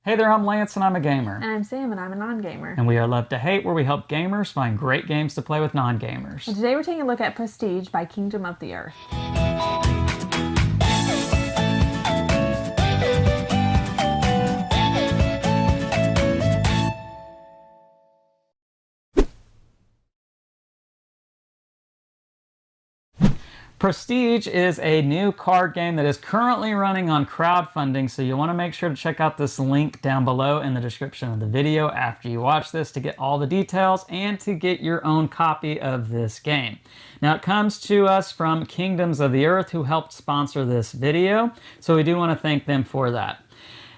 Hey there, I'm Lance and I'm a gamer. And I'm Sam, and I'm a non-gamer. And we are Love to Hate, where we help gamers find great games to play with non-gamers. And today we're taking a look at Prestige by Kingdom of the Earth. Prestige is a new card game that is currently running on crowdfunding, so you want to make sure to check out this link down below in the description of the video after you watch this to get all the details and to get your own copy of this game. Now, it comes to us from Kingdoms of the Earth, who helped sponsor this video, so we do want to thank them for that.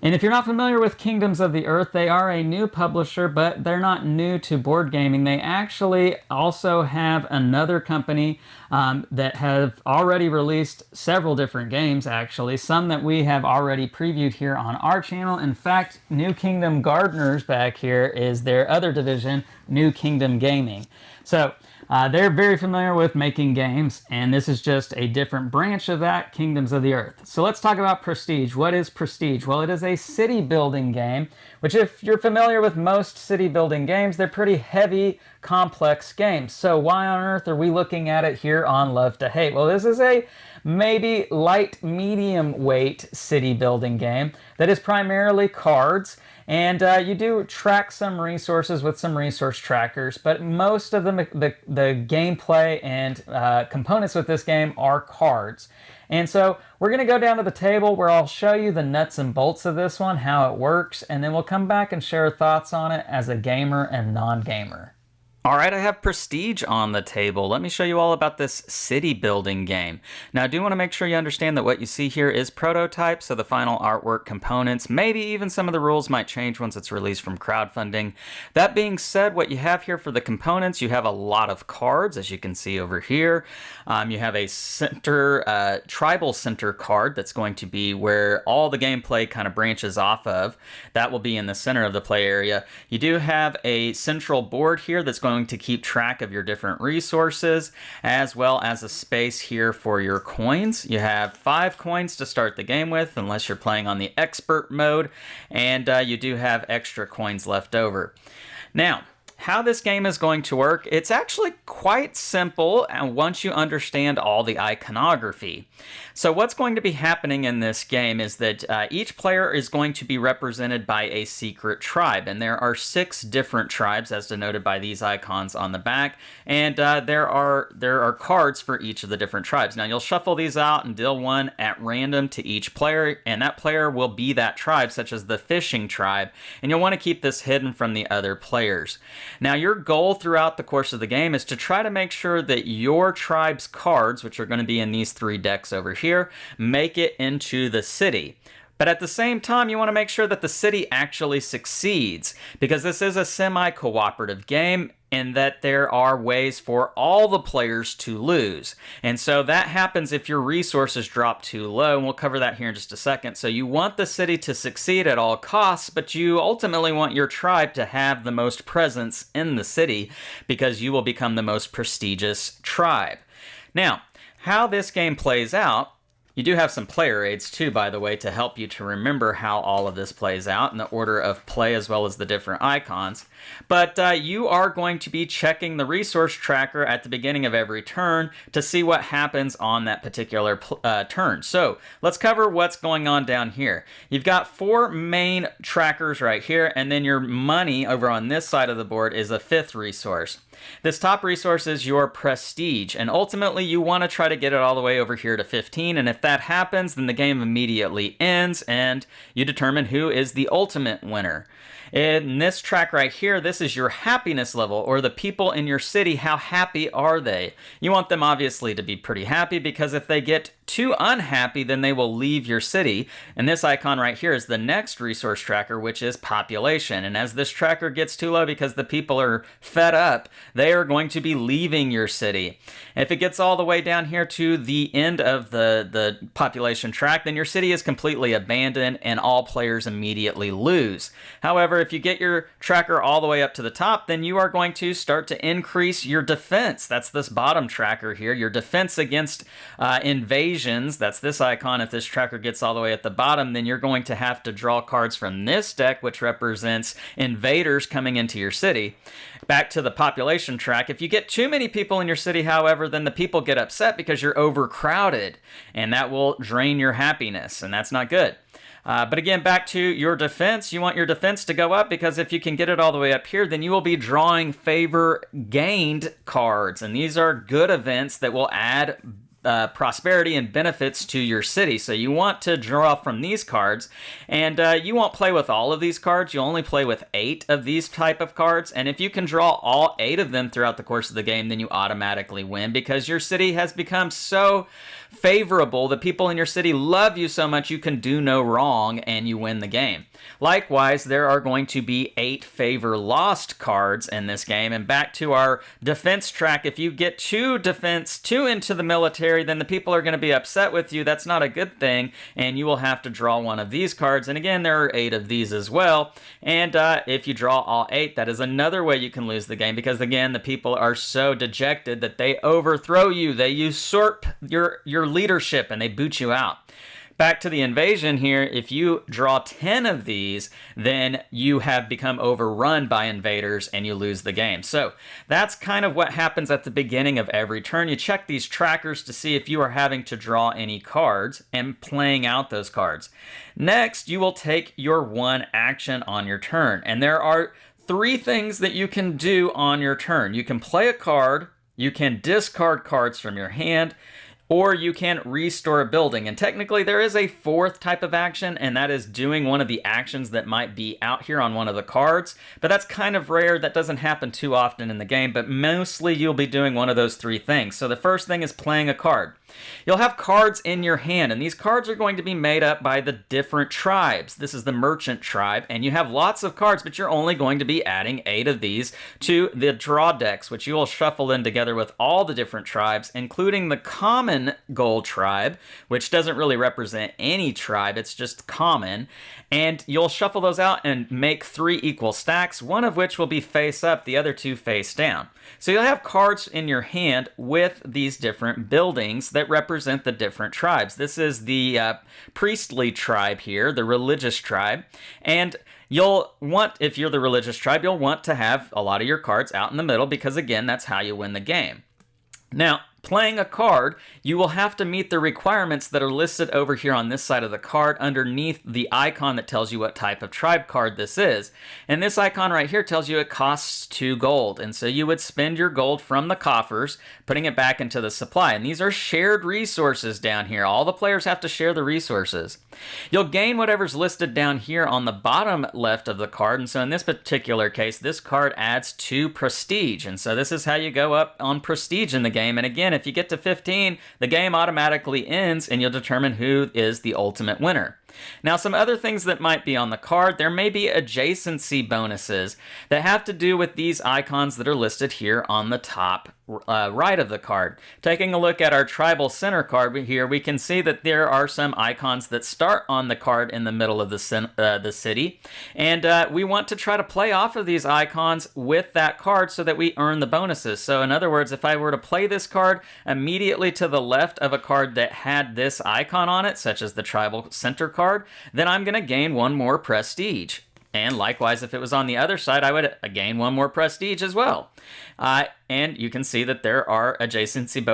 And if you're not familiar with Kingdoms of the Earth, they are a new publisher, but they're not new to board gaming. They actually also have another company that have already released several different games, actually. Some that we have already previewed here on our channel. In fact, New Kingdom Gardeners back here is their other division, New Kingdom Gaming. So they're very familiar with making games, and this is just a different branch of that, Kingdoms of the Earth. So let's talk about Prestige. What is Prestige? Well, it is a city building game, which if you're familiar with most city building games, they're pretty heavy, complex games. So why on earth are we looking at it here on Love to Hate? Well, this is a maybe light medium weight city building game that is primarily cards, and you do track some resources with some resource trackers, but most of the gameplay and components with this game are cards. And so we're going to go down to the table where I'll show you the nuts and bolts of this one, how it works, and then we'll come back and share thoughts on it as a gamer and non-gamer. All right, I have Prestige on the table. Let me show you all about this city building game. Now, I do want to make sure you understand that what you see here is prototype, so the final artwork, components, maybe even some of the rules might change once it's released from crowdfunding. That being said, what you have here for the components, you have a lot of cards, as you can see over here. You have a center, tribal center card that's going to be where all the gameplay kind of branches off of. That will be in the center of the play area. You do have a central board here that's going to keep track of your different resources, as well as a space here for your coins. You have 5 coins to start the game with, unless you're playing on the expert mode, and you do have extra coins left over. Now, how this game is going to work, it's actually quite simple and once you understand all the iconography. So what's going to be happening in this game is that each player is going to be represented by a secret tribe, and there are 6 different tribes as denoted by these icons on the back, and there are cards for each of the different tribes. Now you'll shuffle these out and deal one at random to each player, and that player will be that tribe, such as the fishing tribe, and you'll want to keep this hidden from the other players. Now, your goal throughout the course of the game is to try to make sure that your tribe's cards, which are going to be in these 3 decks over here, make it into the city. But at the same time, you want to make sure that the city actually succeeds, because this is a semi-cooperative game and that there are ways for all the players to lose. And so that happens if your resources drop too low, and we'll cover that here in just a second. So you want the city to succeed at all costs, but you ultimately want your tribe to have the most presence in the city, because you will become the most prestigious tribe. Now, how this game plays out, you do have some player aids too, by the way, to help you to remember how all of this plays out in the order of play as well as the different icons. But you are going to be checking the resource tracker at the beginning of every turn to see what happens on that particular turn. So let's cover what's going on down here. You've got 4 main trackers right here, and then your money over on this side of the board is a 5th resource. This top resource is your prestige, and ultimately you want to try to get it all the way over here to 15, and if that happens, then the game immediately ends, and you determine who is the ultimate winner. In this track right here, this is your happiness level, or the people in your city, how happy are they? You want them obviously to be pretty happy, because if they get too unhappy, then they will leave your city. And this icon right here is the next resource tracker, which is population. And as this tracker gets too low because the people are fed up, they are going to be leaving your city. If it gets all the way down here to the end of the population track, then your city is completely abandoned and all players immediately lose. However, if you get your tracker all the way up to the top, then you are going to start to increase your defense. That's this bottom tracker here, your defense against invasion invasions, that's this icon. If this tracker gets all the way at the bottom, then you're going to have to draw cards from this deck, which represents invaders coming into your city. Back to the population track, if you get too many people in your city, however, then the people get upset because you're overcrowded, and that will drain your happiness, and that's not good. But again, back to your defense, you want your defense to go up, because if you can get it all the way up here, then you will be drawing favor gained cards. And these are good events that will add prosperity and benefits to your city. So you want to draw from these cards, and you won't play with all of these cards. You'll only play with 8 of these type of cards, and if you can draw all 8 of them throughout the course of the game, then you automatically win, because your city has become so favorable. The people in your city love you so much you can do no wrong, and you win the game. Likewise, there are going to be 8 favor lost cards in this game. And back to our defense track, if you get 2 into the military, then the people are going to be upset with you. That's not a good thing, and you will have to draw one of these cards. And again, there are 8 of these as well. And if you draw all 8, that is another way you can lose the game, because again, the people are so dejected that they overthrow you. They usurp your leadership, and they boot you out. Back to the invasion here, if you draw 10 of these, then you have become overrun by invaders and you lose the game. So that's kind of what happens at the beginning of every turn. You check these trackers to see if you are having to draw any cards and playing out those cards. Next, you will take your one action on your turn, and there are 3 things that you can do on your turn. You can play a card, you can discard cards from your hand, or you can restore a building. And technically there is a 4th type of action, and that is doing one of the actions that might be out here on one of the cards. But that's kind of rare. That doesn't happen too often in the game, but mostly you'll be doing one of those 3 things. So the first thing is playing a card. You'll have cards in your hand, and these cards are going to be made up by the different tribes. This is the merchant tribe, and you have lots of cards, but you're only going to be adding 8 of these to the draw decks, which you will shuffle in together with all the different tribes, including the common gold tribe, which doesn't really represent any tribe, it's just common. And you'll shuffle those out and make 3 equal stacks, one of which will be face up, the other 2 face down. So you'll have cards in your hand with these different buildings that represent the different tribes. This is the priestly tribe here, the religious tribe. And you'll want, if you're the religious tribe, you'll want to have a lot of your cards out in the middle, because again, that's how you win the game. Now, playing a card, you will have to meet the requirements that are listed over here on this side of the card underneath the icon that tells you what type of tribe card this is. And this icon right here tells you it costs 2 gold. And so you would spend your gold from the coffers, putting it back into the supply. And these are shared resources down here. All the players have to share the resources. You'll gain whatever's listed down here on the bottom left of the card. And so in this particular case, this card adds 2 prestige. And so this is how you go up on prestige in the game. And again, if you get to 15, the game automatically ends, and you'll determine who is the ultimate winner. Now, some other things that might be on the card, there may be adjacency bonuses that have to do with these icons that are listed here on the top right of the card. Taking a look at our tribal center card here, we can see that there are some icons that start on the card in the middle of the city, and we want to try to play off of these icons with that card so that we earn the bonuses. So in other words, if I were to play this card immediately to the left of a card that had this icon on it, such as the tribal center card, then I'm going to gain 1 more prestige. And likewise, if it was on the other side, I would gain 1 more prestige as well. And you can see that there are adjacency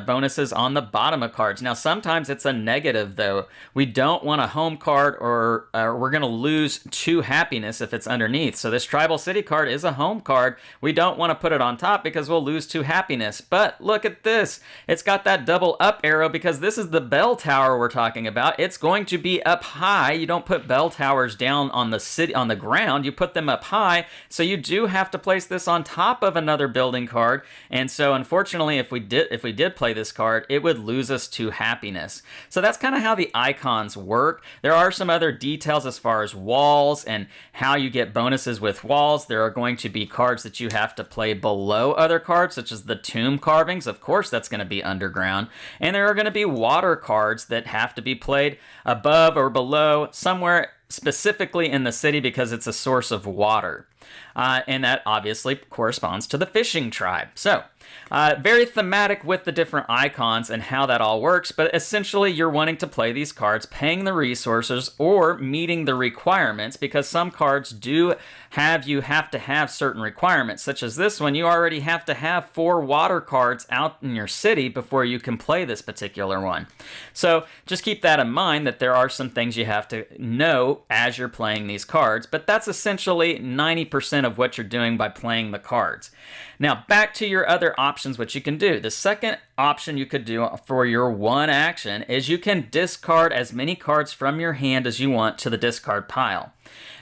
bonuses on the bottom of cards. Now, sometimes it's a negative, though. We don't want a home card, or we're going to lose 2 happiness if it's underneath. So this Tribal City card is a home card. We don't want to put it on top because we'll lose 2 happiness. But look at this. It's got that double up arrow because this is the bell tower we're talking about. It's going to be up high. You don't put bell towers down on the ground. You put them up high. So you do have to place this on top of another building card. And so unfortunately, if we did play this card, it would lose us 2 happiness. So that's kind of how the icons work. There are some other details as far as walls and how you get bonuses with walls. There are going to be cards that you have to play below other cards, such as the tomb carvings. Of course, that's going to be underground. And there are going to be water cards that have to be played above or below somewhere specifically in the city because it's a source of water. And that obviously corresponds to the fishing tribe. So, very thematic with the different icons and how that all works, but essentially you're wanting to play these cards, paying the resources or meeting the requirements, because some cards do have to have certain requirements, such as this one. You already have to have 4 water cards out in your city before you can play this particular one. So just keep that in mind, that there are some things you have to know as you're playing these cards, but that's essentially 90% of what you're doing by playing the cards. Now, back to your other options, what you can do. The second option you could do for your one action is you can discard as many cards from your hand as you want to the discard pile.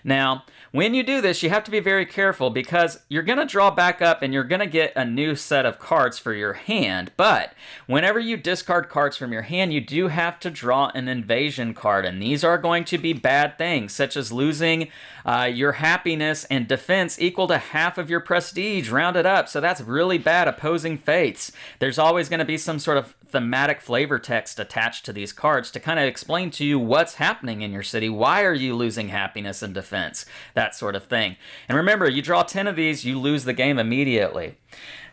Now, when you do this, you have to be very careful, because you're going to draw back up and you're going to get a new set of cards for your hand. But whenever you discard cards from your hand, you do have to draw an invasion card. And these are going to be bad things, such as losing your happiness and defense equal to half of your prestige, rounded up. So that's really bad. Opposing fates. There's always going to be some sort of thematic flavor text attached to these cards to kind of explain to you what's happening in your city. Why are you losing happiness and defense? That sort of thing. And remember, you draw 10 of these, you lose the game immediately.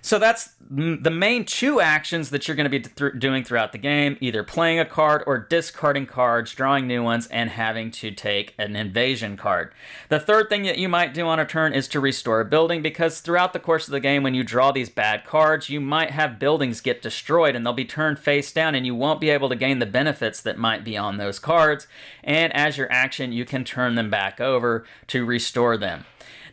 So that's the main 2 actions that you're going to be doing throughout the game, either playing a card or discarding cards, drawing new ones, and having to take an invasion card. The third thing that you might do on a turn is to restore a building, because throughout the course of the game, when you draw these bad cards, you might have buildings get destroyed and they'll be turned face down, and you won't be able to gain the benefits that might be on those cards. And as your action, you can turn them back over to restore them.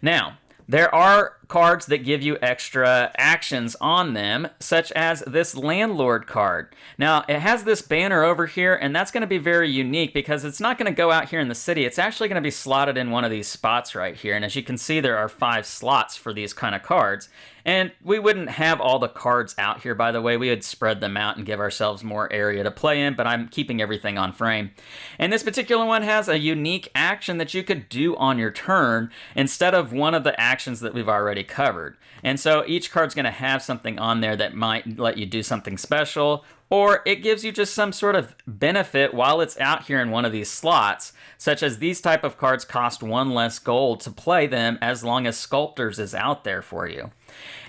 Now, there are cards that give you extra actions on them, such as this landlord card. Now, it has this banner over here, and that's going to be very unique because it's not going to go out here in the city. It's actually going to be slotted in one of these spots right here. And as you can see, there are 5 slots for these kind of cards. And we wouldn't have all the cards out here, by the way. We would spread them out and give ourselves more area to play in, but I'm keeping everything on frame. And this particular one has a unique action that you could do on your turn instead of one of the actions that we've already covered. And so each card's going to have something on there that might let you do something special, or it gives you just some sort of benefit while it's out here in one of these slots, such as these type of cards cost 1 less gold to play them as long as Sculptors is out there for you.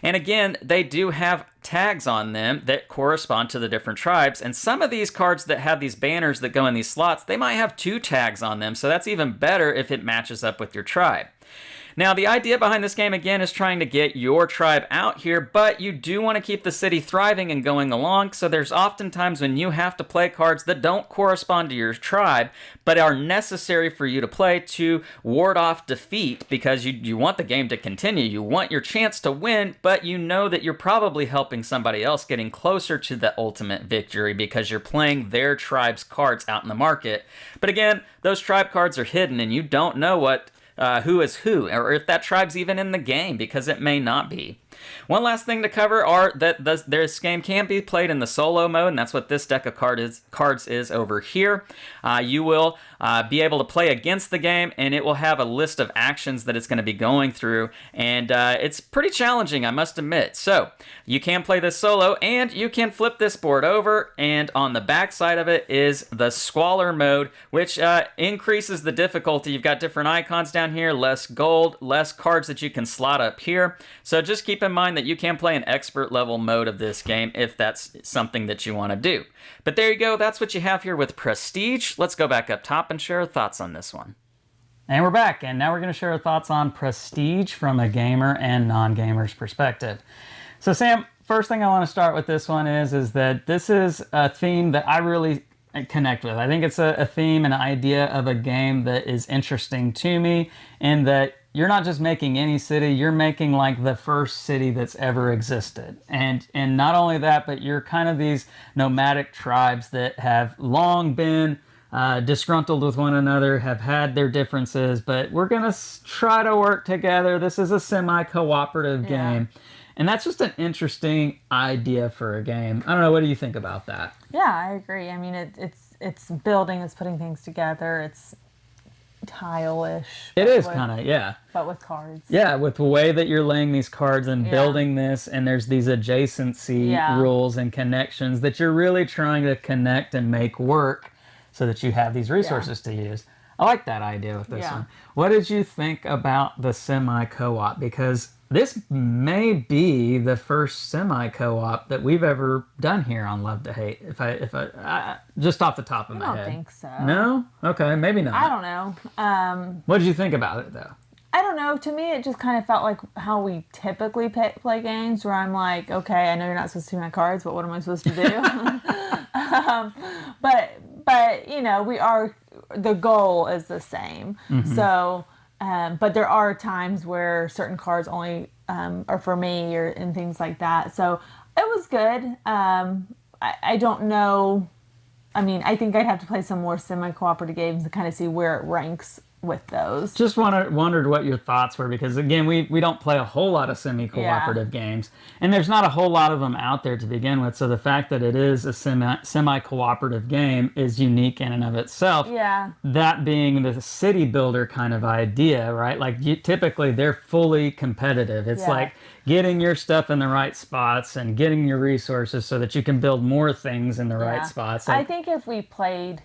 And again, they do have tags on them that correspond to the different tribes, and some of these cards that have these banners that go in these slots, they might have 2 tags on them, so that's even better if it matches up with your tribe. Now, the idea behind this game, again, is trying to get your tribe out here, but you do want to keep the city thriving and going along, so there's often times when you have to play cards that don't correspond to your tribe, but are necessary for you to play to ward off defeat, because you want the game to continue. You want your chance to win, but you know that you're probably helping somebody else getting closer to the ultimate victory because you're playing their tribe's cards out in the market. But again, those tribe cards are hidden, and you don't know who is who, or if that tribe's even in the game, because it may not be. One last thing to cover are that this game can be played in the solo mode, and that's what this deck of cards is over here. You will be able to play against the game, and it will have a list of actions that it's going to be going through, and it's pretty challenging, I must admit. So you can play this solo, and you can flip this board over, and on the back side of it is the Squalor mode, which increases the difficulty. You've got different icons down here, less gold, less cards that you can slot up here. So just keep in mind that you can play an expert level mode of this game if that's something that you want to do. But there you go, that's what you have here with Prestige. Let's go back up top and share our thoughts on this one. And we're back, and now we're going to share our thoughts on Prestige from a gamer and non-gamer's perspective. So Sam, first thing I want to start with this one is that this is a theme that I really connect with. I think it's a theme, an idea of a game that is interesting to me, in that you're not just making any city, you're making like the first city that's ever existed. And not only that, but you're kind of these nomadic tribes that have long been disgruntled with one another, have had their differences, but we're going to try to work together. This is a semi-cooperative game. And that's just an interesting idea for a game. I don't know, what do you think about that? Yeah, I agree. I mean, it's building, it's putting things together, it's tile-ish. It is kind of, yeah. But with cards. Yeah, with the way that you're laying these cards and building this, and there's these adjacency rules and connections that you're really trying to connect and make work so that you have these resources to use. I like that idea with this Yeah. one. What did you think about the semi-co-op? Because this may be the first semi-co-op that we've ever done here on Love to Hate. If I just off the top of I my don't head. think so. No? Okay, maybe not. I don't know. What did you think about it though? I don't know. To me, it just kind of felt like how we typically play games, where I'm like, okay, I know you're not supposed to see my cards, but what am I supposed to do? But you know, the goal is the same. So, but there are times where certain cards only are for me and things like that. So it was good. I don't know. I mean, I think I'd have to play some more semi-cooperative games to kind of see where it ranks with those. Just wondered what your thoughts were, because again, we don't play a whole lot of semi-cooperative games, and there's not a whole lot of them out there to begin with. So the fact that it is a semi-cooperative game is unique in and of itself. Yeah. That being the city builder kind of idea, right? Like typically they're fully competitive. It's Yeah. like getting your stuff in the right spots and getting your resources so that you can build more things in the right spots. I think if we played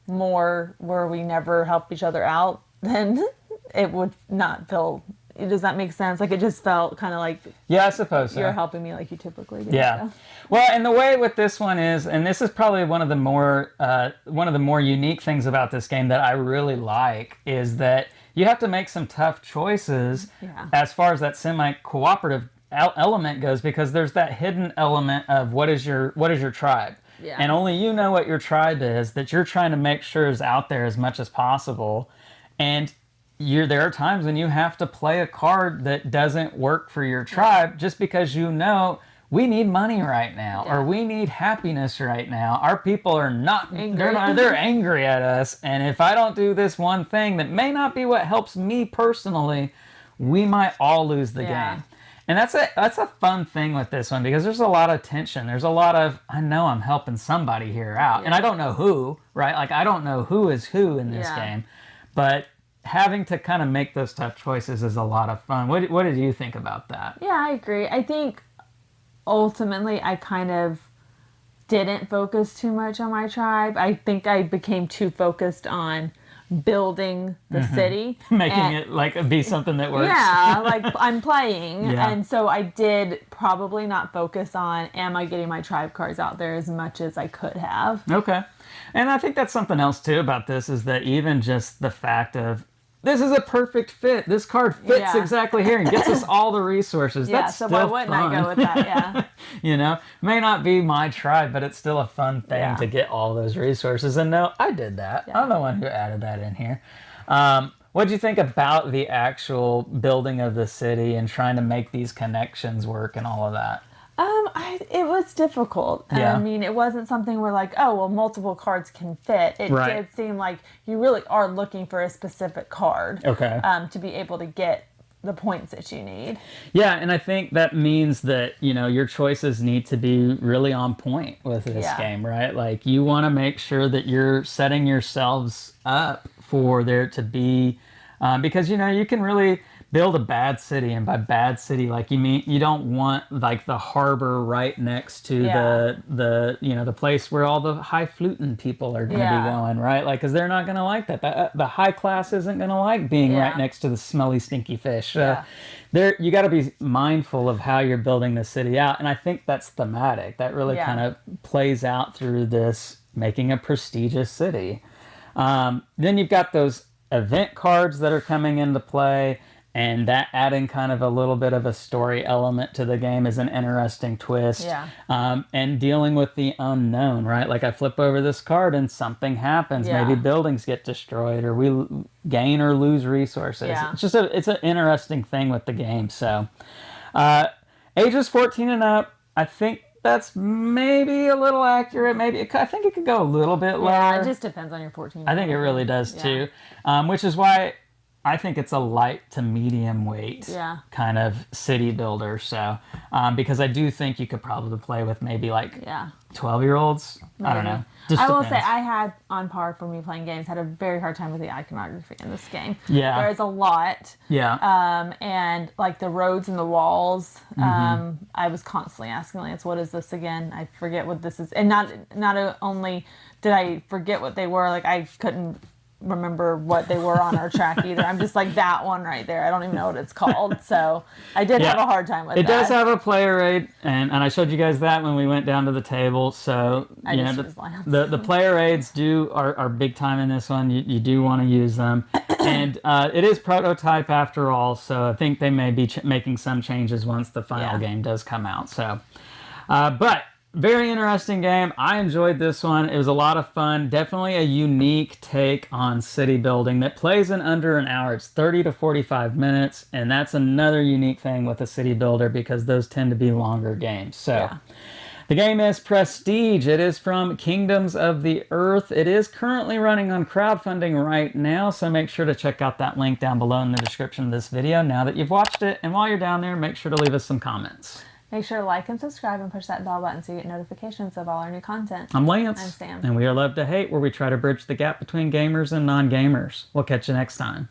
more where we never help each other out, then it would not feel. Does that make sense? Like, it just felt kind of like, yeah, I suppose so. You're helping me like you typically do. Yeah. So. Well, and the way with this one is, and this is probably one of the more unique things about this game that I really like, is that you have to make some tough choices as far as that semi-cooperative element goes, because there's that hidden element of what is your tribe. Yeah. And only you know what your tribe is, that you're trying to make sure is out there as much as possible. And there are times when you have to play a card that doesn't work for your tribe just because you know we need money right now, or we need happiness right now. Our people are not angry. They're angry at us. And if I don't do this one thing that may not be what helps me personally, we might all lose the game. And that's a fun thing with this one, because there's a lot of tension. There's a lot of, I know I'm helping somebody here out. And I don't know who, right? Like, I don't know who is who in this game. But having to kind of make those tough choices is a lot of fun. What did you think about that? Yeah, I agree. I think ultimately I kind of didn't focus too much on my tribe. I think I became too focused on building the city, making it like be something that works. Yeah, like I'm playing, and so I did probably not focus on, am I getting my tribe cards out there as much as I could have. Okay. And I think that's something else too about this, is that even just the fact of, this is a perfect fit. This card fits exactly here and gets us all the resources. That's so still why wouldn't fun. I go with that? Yeah. You know, may not be my tribe, but it's still a fun thing to get all those resources. And no, I did that. I'm the one who added that in here. What do you think about the actual building of the city and trying to make these connections work and all of that? It was difficult. I mean, it wasn't something where like, oh, well, multiple cards can fit. It did seem like you really are looking for a specific card to be able to get the points that you need. Yeah, and I think that means that, you know, your choices need to be really on point with this game, right? Like, you want to make sure that you're setting yourselves up for there to be, because, you know, you can really build a bad city, and by bad city, like, you don't want like the harbor right next to the you know, the place where all the highfalutin people are going to be going, right? Like, because they're not going to like that. The high class isn't going to like being right next to the smelly, stinky fish. You got to be mindful of how you're building the city out, and I think that's thematic. That really kind of plays out through this making a prestigious city. Then you've got those event cards that are coming into play. And that adding kind of a little bit of a story element to the game is an interesting twist. Yeah. And dealing with the unknown, right? Like, I flip over this card and something happens. Yeah. Maybe buildings get destroyed, or we gain or lose resources. Yeah. It's just it's an interesting thing with the game. So, ages 14 and up, I think that's maybe a little accurate. Maybe I think it could go a little bit lower. Yeah, it just depends on your 14. I think it really does too, which is why I think it's a light to medium weight kind of city builder. So, because I do think you could probably play with maybe like 12-year-olds. I don't know. Just I will depends. say I had, on par for me playing games, had a very hard time with the iconography in this game. Yeah. There's a lot. Yeah. And like the roads and the walls, I was constantly asking Lance, what is this again? I forget what this is. And not only did I forget what they were, like I couldn't remember what they were on our track either. I'm just like, that one right there. I don't even know what it's called. So I did have a hard time with it that. Does have a player aid, and I showed you guys that when we went down to the table. So I just use Lance. the player aids are big time in this one. You do want to use them. And it is prototype after all, so I think they may be making some changes once the final game does come out. So, but very interesting game. I enjoyed this one. It was a lot of fun. Definitely a unique take on city building that plays in under an hour. It's 30 to 45 minutes, and that's another unique thing with a city builder because those tend to be longer games. So. The game is Prestige. It is from Kingdoms of the Earth. It is currently running on crowdfunding right now, so make sure to check out that link down below in the description of this video now that you've watched it. And while you're down there, make sure to leave us some comments. Make sure to like and subscribe and push that bell button so you get notifications of all our new content. I'm Lance. I'm Sam. And we are Love to Hate, where we try to bridge the gap between gamers and non-gamers. We'll catch you next time.